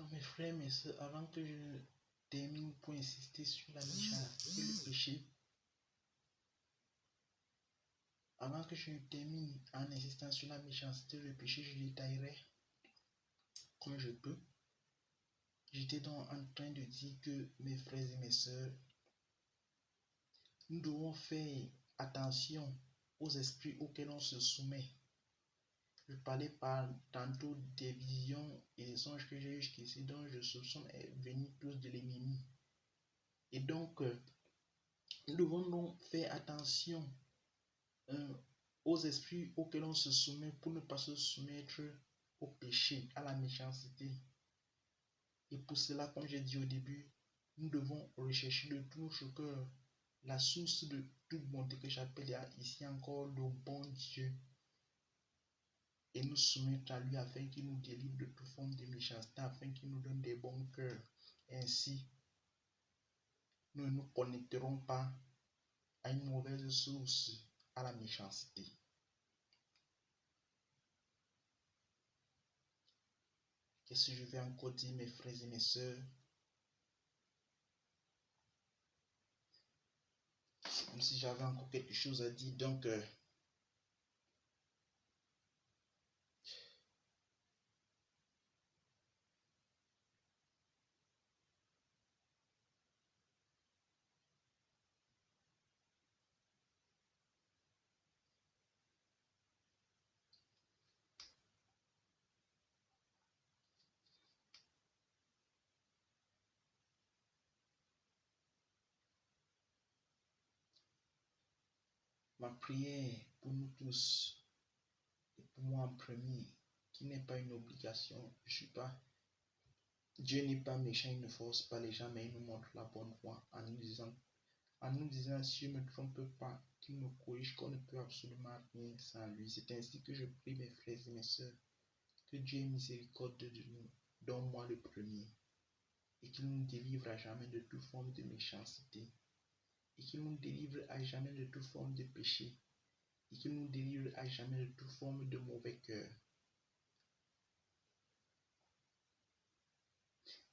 Alors mes frères, mes soeurs, avant que je termine pour insister sur la méchanceté et le péché, avant que je ne termine en insistant sur la méchanceté et le péché, je détaillerai comme je peux. J'étais donc en train de dire que mes frères et mes soeurs, nous devons faire attention aux esprits auxquels on se soumet. Je parlais tantôt des visions et des songes que j'ai eu jusqu'ici, dont je soupçonne venir tous de l'ennemi. Et donc, nous devons donc faire attention aux esprits auxquels on se soumet pour ne pas se soumettre au péché, à la méchanceté. Et pour cela, comme j'ai dit au début, nous devons rechercher de tout notre cœur la source de toute bonté que j'appelle ici encore le bon Dieu et nous soumettre à lui afin qu'il nous délivre de toute forme de méchanceté, afin qu'il nous donne des bons cœurs. Ainsi, nous ne nous connecterons pas à une mauvaise source, à la méchanceté. Qu'est-ce que je vais encore dire, mes frères et mes sœurs? C'est comme si j'avais encore quelque chose à dire. Donc, ma prière pour nous tous, et pour moi en premier, qui n'est pas une obligation, Dieu n'est pas méchant, il ne force pas les gens, mais il nous montre la bonne voie en nous disant si je ne me trompe pas, qu'il me corrige, qu'on ne peut absolument rien sans lui. C'est ainsi que je prie mes frères et mes sœurs, que Dieu ait miséricorde de nous, dont moi le premier, et qu'il nous délivre à jamais de toute forme de méchanceté, et qu'il nous délivre à jamais de toute forme de péché, et qu'il nous délivre à jamais de toute forme de mauvais cœur,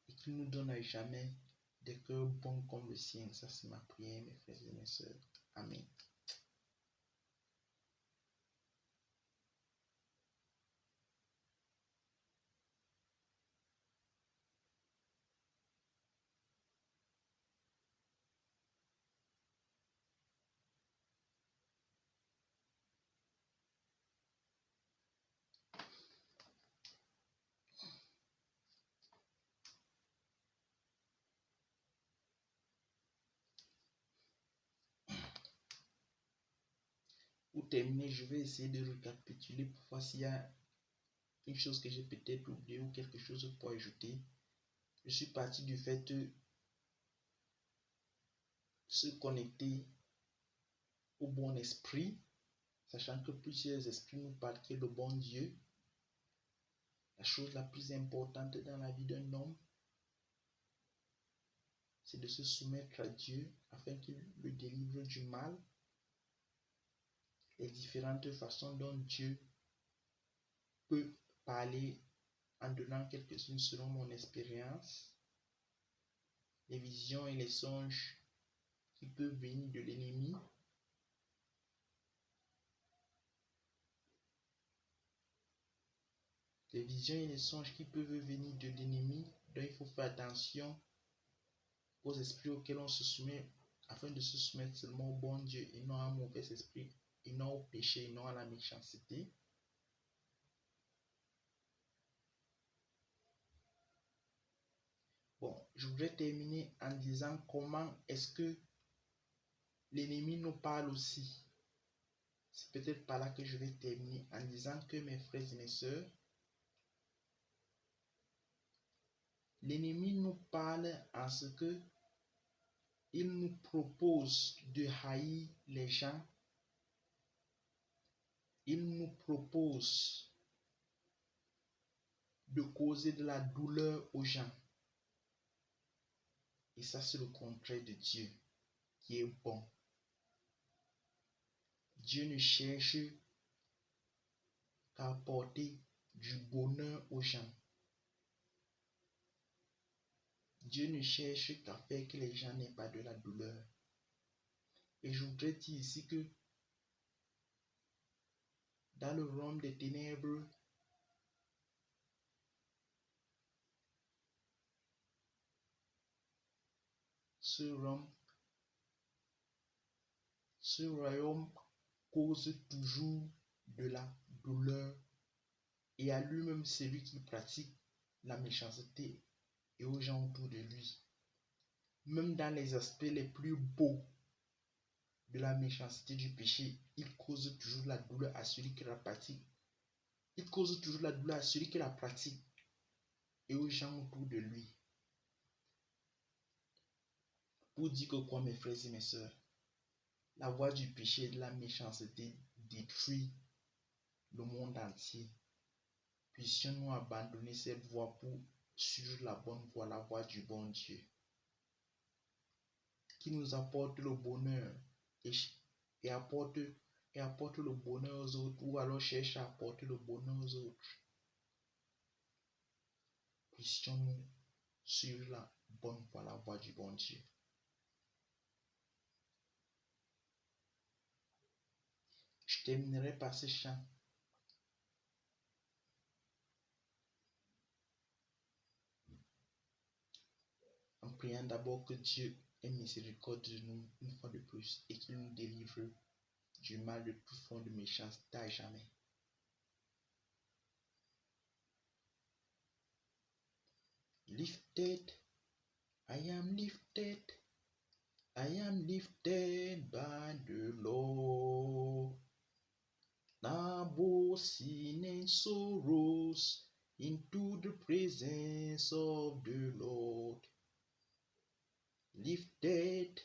et qu'il nous donne à jamais des cœurs bons comme le sien. Ça, c'est ma prière, mes frères et mes sœurs. Amen. Pour terminer, je vais essayer de récapituler pour voir s'il y a une chose que j'ai peut-être oubliée ou quelque chose pour ajouter. Je suis parti du fait de se connecter au bon esprit, sachant que plusieurs esprits nous parlent que le bon Dieu, la chose la plus importante dans la vie d'un homme, c'est de se soumettre à Dieu afin qu'il le délivre du mal. Les différentes façons dont Dieu peut parler en donnant quelques-unes selon mon expérience, les visions et les songes qui peuvent venir de l'ennemi, les visions et les songes qui peuvent venir de l'ennemi, dont il faut faire attention aux esprits auxquels on se soumet, afin de se soumettre seulement au bon Dieu et non à un mauvais esprit, et non au péché, et non à la méchanceté. Bon, je voudrais terminer en disant comment est-ce que l'ennemi nous parle aussi. C'est peut-être par là que je vais terminer en disant que mes frères et mes sœurs, l'ennemi nous parle en ce que il nous propose de haïr les gens. Il nous propose de causer de la douleur aux gens. Et ça, c'est le contraire de Dieu, qui est bon. Dieu ne cherche qu'à apporter du bonheur aux gens. Dieu ne cherche qu'à faire que les gens n'aient pas de la douleur. Et je voudrais dire ici que dans le royaume des ténèbres, ce royaume cause toujours de la douleur et à lui-même celui qui pratique la méchanceté et aux gens autour de lui. Même dans les aspects les plus beaux de la méchanceté du péché, il cause toujours la douleur à celui qui la pratique. Il cause toujours la douleur à celui qui la pratique et aux gens autour de lui. Pour dire que quoi, mes frères et mes sœurs, la voie du péché et de la méchanceté détruit le monde entier. Puissions-nous abandonner cette voie pour suivre la bonne voie, la voie du bon Dieu, qui nous apporte le bonheur et apporte le bonheur aux autres, ou alors cherche à apporter le bonheur aux autres. Puissions-nous suivre la bonne voie, la voie du bon Dieu. Je terminerai par ce chant. En priant d'abord que Dieu ait miséricorde de nous une fois de plus et qu'il nous délivre du mal de tout fond de méchanceté à jamais. Lifted, I am lifted by the Lord. Now both sin and sorrows into the presence of the Lord. Lifted,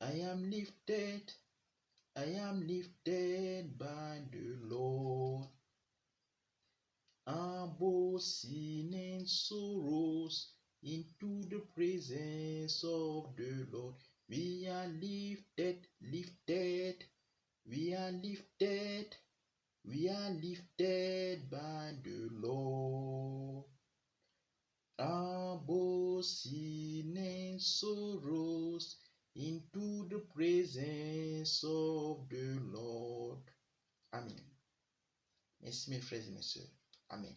I am lifted by the Lord. Both sin and sorrows into the presence of the Lord. We are lifted, we are lifted by the Lord. Both sin and sorrows into the presence of the Lord. Amen. Merci mes frères et mes sœurs. Amen.